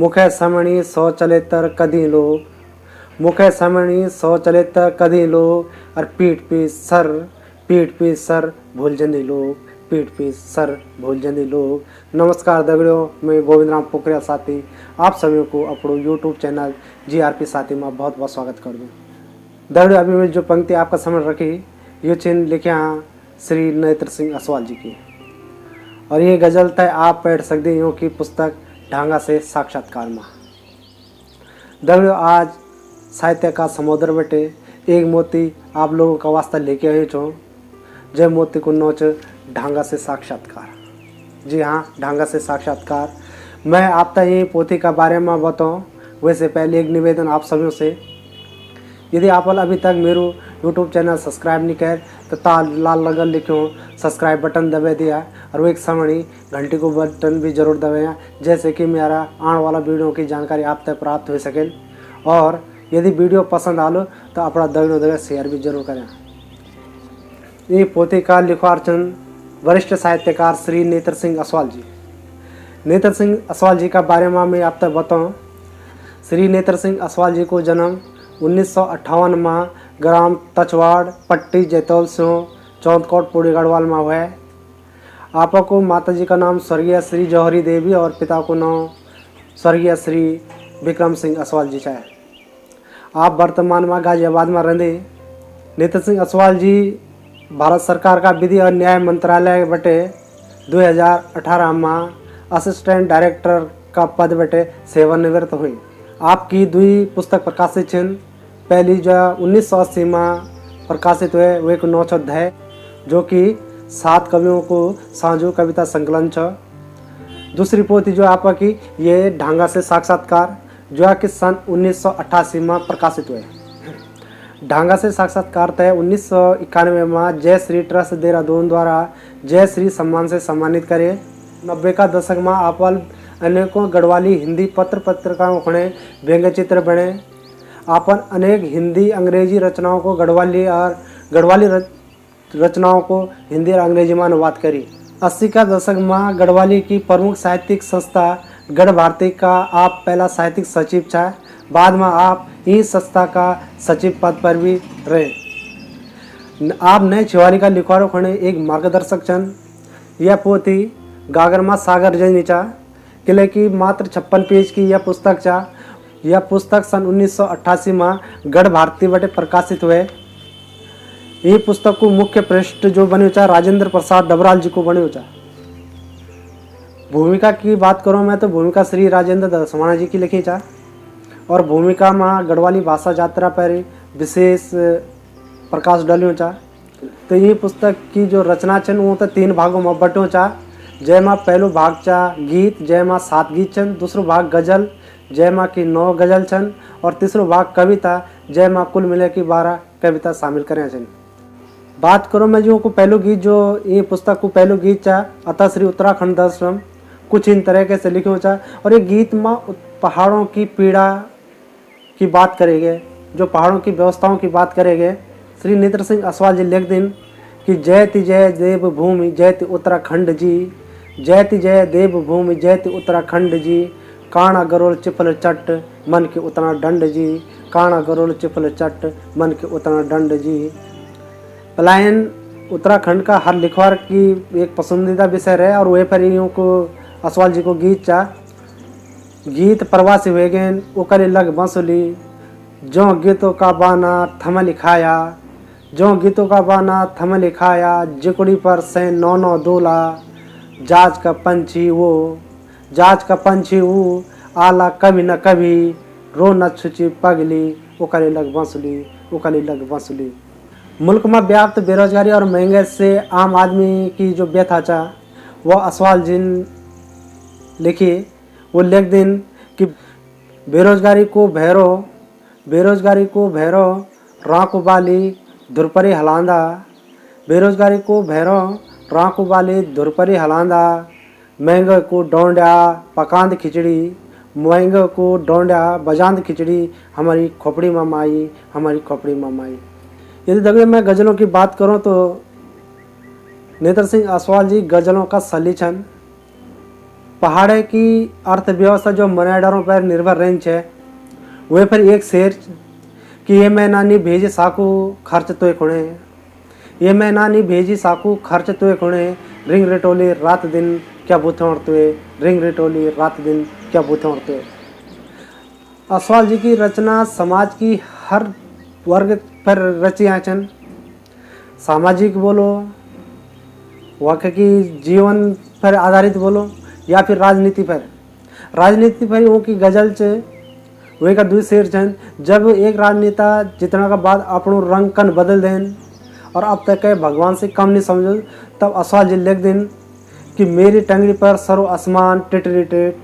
मुखे समणी सौ चले तर कदी लोग मुखे समणी सौ चले तर कदी लोग और पीठ पीठ सर भूल जंदी लोग पीठ पीठ सर भूल जंदी लोग। नमस्कार दगड़ियों, मैं गोविंद राम पोखरियाल साथी आप सभी को अपनो यूट्यूब चैनल GRP साथी में बहुत बहुत स्वागत कर दूँ। दगड़ियों, अभी मैं जो पंक्ति आपका समझ रखी ये चिन्ह लिखे हाँ श्री नेत्र सिंह असवाल जी की, और ये गज़ल तय आप पढ़ सकते हो कि पुस्तक ढांगा से साक्षात्कार में। दगड़ियों, आज साहित्य का समुद्र बटे एक मोती आप लोगों का वास्ता लेके आए छो। जय मोती को नोच ढांगा से साक्षात्कार। जी हाँ, ढांगा से साक्षात्कार। मैं आप तक ये पोथी का बारे में बताऊँ वैसे पहले एक निवेदन आप सभी से, यदि आप अभी तक मेरू यूट्यूब चैनल सब्सक्राइब नहीं कर तो लाल लगल लिखो सब्सक्राइब बटन दबे दिया और वो एक समणी घंटी को बटन भी जरूर दबाया, जैसे कि मेरा आने वाला वीडियो की जानकारी आप तक प्राप्त हो सके। और यदि वीडियो पसंद आलो तो अपना दगड़ों शेयर भी जरूर करें। ये पोथी का लिखवारचन वरिष्ठ साहित्यकार श्री नेत्र सिंह असवाल जी। नेत्र सिंह असवाल जी का बारे में मैं आप तक बताऊँ। श्री नेत्र सिंह असवाल जी को जन्म 1958 में ग्राम तचवाड़ पट्टी जैतौल से चौंतकोट पूरी गढ़वाल में हुआ है। आपा को माता जी का नाम स्वर्गीय श्री जौहरी देवी और पिता को नाम स्वर्गीय श्री विक्रम सिंह असवाल जी है। आप वर्तमान में गाजियाबाद में रहते। नेत्र सिंह असवाल जी भारत सरकार का विधि और न्याय मंत्रालय बटे 2018 में असिस्टेंट डायरेक्टर का पद बटे सेवानिवृत्त हुई। आपकी दुई पुस्तक प्रकाशित छिन। पहली जो 1980 में प्रकाशित हुए वो एक नौचौध है, जो कि 7 कवियों को साझू कविता संकलन छ। दूसरी पोथी जो आपका की ये ढांगा से साक्षात्कार, जो कि सन 1988 में प्रकाशित हुए। ढांगा से साक्षात्कार तय 1991 में जय श्री ट्रस्ट देहरादून द्वारा जय श्री सम्मान से सम्मानित करे। 90 का दशक में आपल अनेकों गढ़वाली हिंदी पत्र पत्रिकाओं खड़े व्यंग्य चित्र बने। आपन अनेक हिंदी अंग्रेजी रचनाओं को गढ़वाली रचनाओं को हिंदी और अंग्रेजी में अनुवाद करी। 80 का दशक में गढ़वाली की प्रमुख साहित्यिक संस्था गढ़ भारती का आप पहला साहित्यिक सचिव था। बाद में आप इस संस्था का सचिव पद पर भी रहे। आप नए छिवारी का लिखवारों खड़े एक मार्गदर्शक चंद। यह पोथी गागरमा सागर जनिचा किले की मात्र 56 पेज की यह पुस्तक चा। यह पुस्तक सन 1988 में गढ़ भारती बटे प्रकाशित हुए। ये पुस्तक को मुख्य पृष्ठ जो बने चा राजेंद्र प्रसाद डबराल जी को बने चा। भूमिका की बात करूँ मैं तो भूमिका श्री राजेंद्र दसवाना जी की लिखी चा, और भूमिका में गढ़वाली भाषा यात्रा पर विशेष प्रकाश डालियों चा। तो ये पुस्तक की जो रचना छन वो तो 3 भागों में बटो चा। जय माँ पहलो भाग चा गीत, जय माँ 7 गीत छन। दूसरो भाग गजल, जय माँ की 9 गजल छन। और तीसरो भाग कविता, जय माँ कुल मिले की 12 कविता शामिल करें छन। बात करो मैं जो को पहलो गीत, जो ये पुस्तक को पहलो गीत चा अतः श्री उत्तराखंड दर्शनम कुछ इन तरीके से लिखो चा। और ये गीत में पहाड़ों की पीड़ा की बात करेंगे, जो पहाड़ों की व्यवस्थाओं की बात करेंगे। श्री नेत्र सिंह असवाल जी लिख दिन कि जयति जय देव भूमि जयति उत्तराखंड जी, जयति जय देव भूमि जयति उत्तराखंड जी। काणा गरोल चिफल चट मन के उतना दंड जी, काणा गरोल चिफल चट मन के उतना दंड जी। पलायन उत्तराखंड का हर लिखवार की एक पसंदीदा विषय रहे, और वह पर को असवाल जी को गीत चा। गीत प्रवासी हुए गए ओकरे लग बंसुली, जो गीतों का बाना थम लिखाया, जो गीतों का बाना थम लिखाया। जिकड़ी पर से 9 दोला, जाज का पंछी वो आला कभी न कभी, रो न छुची पगली ओकरे लग बंसुली। मुल्क में व्याप्त बेरोजगारी और महंगे से आम आदमी की जो व्यथा चा वो असवाल जिन लिखी। वो लिख दिन कि बेरोजगारी को भैरो राँको बाली धुरपरी हलांदा, बेरोजगारी को भैरो राँको बाली धुरपरी हलांदा। महंगे को डोंड्या पकांद खिचड़ी, महंगे को डोंड्या बजांद खिचड़ी, हमारी खोपड़ी में माई। यदि दगड़े मैं गज़लों की बात करूं तो नेत्र सिंह असवाल जी गज़लों का सली छन। पहाड़ की अर्थव्यवस्था जो मनेडरों पर निर्भर रही है वे पर एक शेर कि ये मैं नानी भेजी साकू खर्च तो खुणे, ये मैं नानी भेजी साकू खर्च तो खुणे, रिंग रिटोली रात दिन क्या बूथे उड़ते, रिंग रिटोली रात दिन क्या बूथे उड़ते। असवाल जी की रचना समाज की हर वर्ग पर रची आचन, सामाजिक बोलो, वाक़ की जीवन पर आधारित बोलो या फिर राजनीति पर उनकी गजल च वे का दुई शेर छन। जब एक राजनेता जितना का बाद अपनो रंग कन बदल देन और अब तक के भगवान से कम नहीं समझो, तब असवाल जी लिख दिन कि मेरी टंगड़ी पर सरो आसमान टिटरी टेट,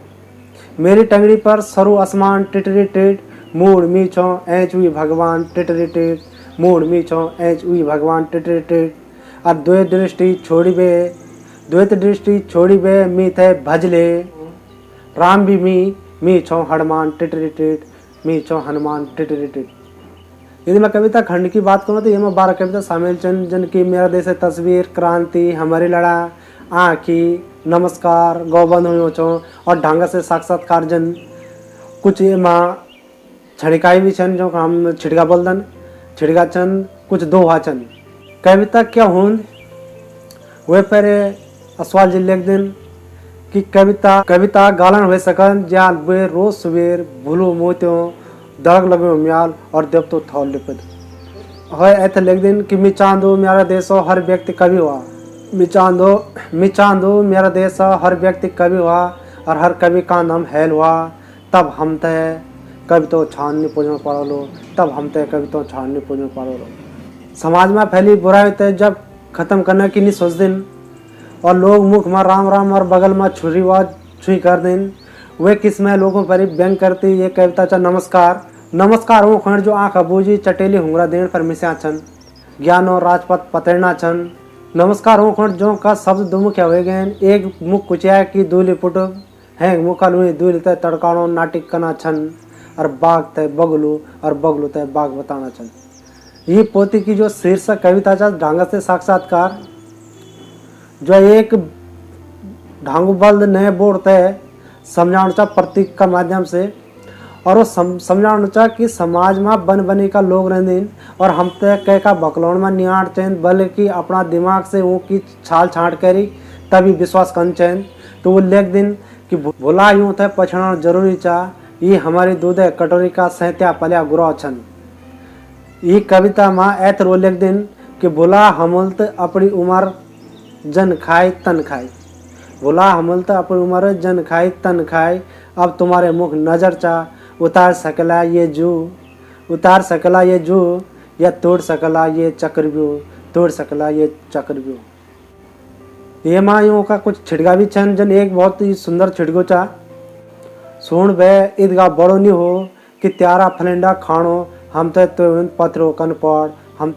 मेरी टंगड़ी पर सरो आसमान टिटरी टेट, मूड मी छो ऐच हुई भगवान टिटरी टेट, मूड मी छो ऐच हुई भगवान टिटरी टेट। और द्वैत दृष्टि छोड़ी बे मी थे भजले, राम भी मी छो हनुमान टिटरी टेट, मी छो हनुमान टिटरी टेट। यदि मैं कविता खंड की बात करूँ तो ये में 12 कविता शामिल चंद जन की मेरा देश है तस्वीर, क्रांति, हमारी लड़ा, आँखी, नमस्कार, गौबंद हुई छो और ढंग से साक्षात्कार जन। कुछ ये माँ छड़िकाई भी छन जो हम छिड़का बोलदन, छिड़का चंद, कुछ दोहा चंद। कविता क्या हूँ वे पर असवाल जी लिख दिन कि कविता गालन हो सकन जाल वे रोज सवेर भूलो मोत्यों दड़क लगे म्याल और देव तो थौल लिपद है। ऐसे लिख दिन कि मी चांदो मेरा देश हर व्यक्ति कवि हुआ, मी चांदो मेरा देश हर व्यक्ति कवि हुआ और हर कवि का नाम हैल हुआ। तब हम तय कवि तो छाननी पूजन पड़ो लो, तब हम तय कवि तो छाननी पूजन पड़ो लो। समाज में फैली बुराई तय जब खत्म करने की नहीं सोच दिन और लोग मुख में राम राम और बगल में छुरी कर दिन, वे किस्में लोगों पर व्यंग करती। ये कविता चा नमस्कार हो खंड जो आँख अबूजी चटेली हुंगरा देण पर मिस्या छन, ज्ञानो राजपथ पतरना छन। नमस्कार हो खंड जो का शब्द दुमुख्या हो गए, एक मुख कुचिया की दूली पुटुब है मुखल हुई दूली तय तड़काणो नाटिक कना छन और बाग तय बगलू और बगलू तय बाग बताना छन। ये पोती की जो शीर्षक कविता चा ढंग से साक्षात्कार जो एक ढांगू बल्द नए बोर्ड तय समझाना चा प्रतीक का माध्यम से और वो समझाना चा कि समाज में बन बनी का लोग रहते और हम तय कह का बकलौन में निहार चैन बल्कि अपना दिमाग से वो की छाल छाँट करी तभी विश्वास कर चैन। तो वो लिख दिन कि भुला यूँ तय पछाना जरूरी चा, ये हमारी दूध कटोरी का सहत्या पलिया गुरु छन। ये कविता में ऐतर वो लिख दिन कि भुला हमलत अपनी उम्र जन खाए तन खाए, भुला हमलत अपनी उम्र जन खाए तन खाए, अब तुम्हारे मुख नजर चा उतार सकला ये जू या तोड़ सकला ये चक्रव्यूह। ये मायूं का कुछ छिड़का भी छन जन एक बहुत ही सुंदर छिड़को चा, सुन बे ईदगा बड़ो नहीं हो कि त्यारा फलेंडा खाणो हम तय तो पत्रों कन पड़ हम।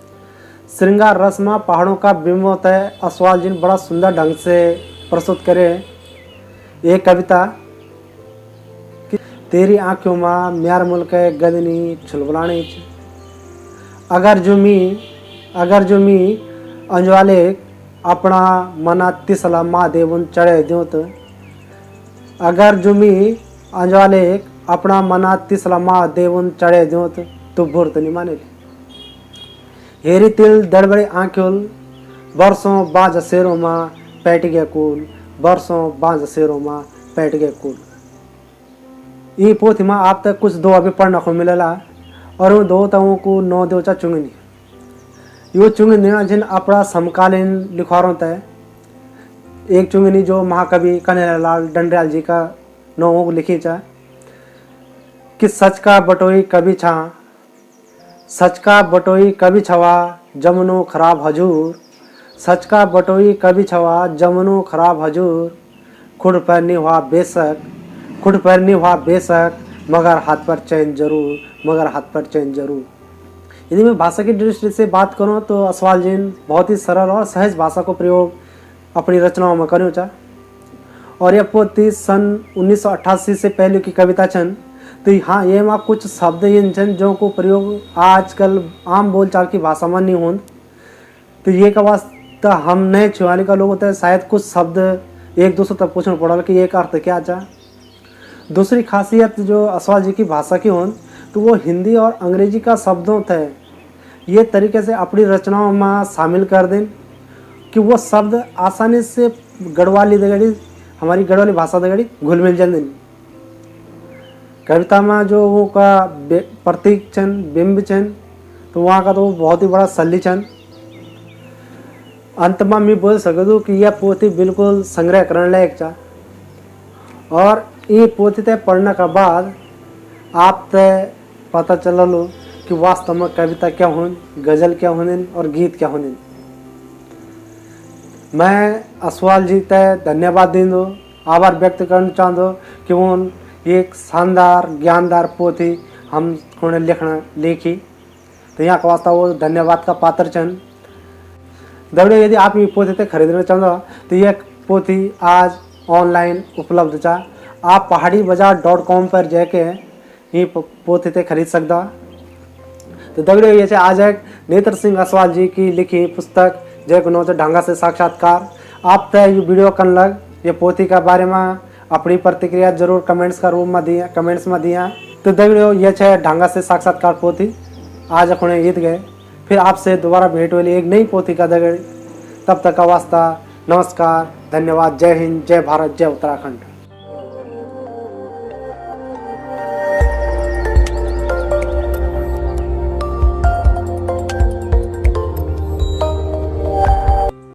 श्रृंगार रस में पहाड़ों का बिंब होता है। असवाल जी बड़ा सुंदर ढंग से प्रस्तुत करे ये कविता कि तेरी आंखों में म्यार मुल्क गदनी छुलबलानी, अगर जो मी अंजवाले अपना मना तिसला महादेवन चढ़े द्यों तो, अगर जो मी अंजवाले अपना मना तिसला महादेवन चढ़े द्यों तो बुरत नहीं माने। हेरी तिल दड़बड़े आंखों बरसों बाज शेरों में पैट गया कूल, बरसों बाज शेरों में पैट गया कूल। ये पोथी में आप तक कुछ दो अभी पढ़ने को मिलेला और वो दो तवों को 9 देवचा चुंगनी यो चुंगनी जिन अपना समकालीन लिखवारों तय। एक चुंगनी जो महाकवि कन्हैयालाल डंडयाल जी का 9 लिखी चा कि सच का बटोई कभी छवा जमनो खराब हजूर, सच का बटोई कभी छवा जमनो खराब हजूर, खुद पर नहीं हुआ बेशक मगर हाथ पर चैन जरूर। यदि मैं भाषा की दृष्टि से बात करूं तो असवाल जी बहुत ही सरल और सहज भाषा को प्रयोग अपनी रचनाओं में करूँ चा। और यह पोथी सन 1988 से पहले की कविता छन। तो हाँ ये में कुछ शब्द इन छन जो को प्रयोग आजकल आम बोलचाल की भाषा में नहीं हों। तो ये का वास्ता हम नए छुआने का लोग होता है शायद कुछ शब्द एक दूसरे तक पूछना पड़ल कि एक अर्थ क्या चा। दूसरी खासियत जो असवाल जी की भाषा की हो तो वो हिंदी और अंग्रेजी का शब्दों थे ये तरीके से अपनी रचनाओं में शामिल कर दें कि वो शब्द आसानी से गढ़वाली दगड़ी हमारी गढ़वाली भाषा दगड़ी घुल मिल जाते। कविता में जो वो का प्रतीक चन बिंब चन तो वहाँ का तो बहुत ही बड़ा सल्ली चन। अंत में मैं बोल सकूँ कि यह पोथी बिल्कुल संग्रह करने लायक चा और ये पोथी तय पढ़ने के बाद आप तय पता चला लो कि वास्तव में कविता क्या होन, गज़ल क्या होने और गीत क्या होने। मैं असवाल जी तय धन्यवाद दींदो, आभार व्यक्त करना चाहूँ कि वो एक शानदार ज्ञानदार पोथी हम उन्हें लिखना लिखी तो यहाँ का वास्ता वो धन्यवाद का पात्र चन। दगड़ियों यदि आप ये पोथी तक खरीदना चाहते हो तो यह पोथी आज ऑनलाइन उपलब्ध चा। आप pahadibazaar.com पर जाके ये पोथी तक खरीद सकता। तो दगड़ियों ये आज एक नेत्र सिंह असवाल जी की लिखी पुस्तक जय गुनो ढंगा से साक्षात्कार। आप तय ये वीडियो कन लग ये पोथी के बारे में अपनी प्रतिक्रिया जरूर कमेंट्स का रूप में दिया कमेंट्स में दिया। तो दगड़ियों ये ढंगा से साक्षात्कार पोथी आज अपने ईद गए। फिर आपसे दोबारा भेंट वाली एक नई पोथी का दगड़। तब तक का वास्ता नमस्कार, धन्यवाद, जय हिंद, जय भारत, जय उत्तराखंड।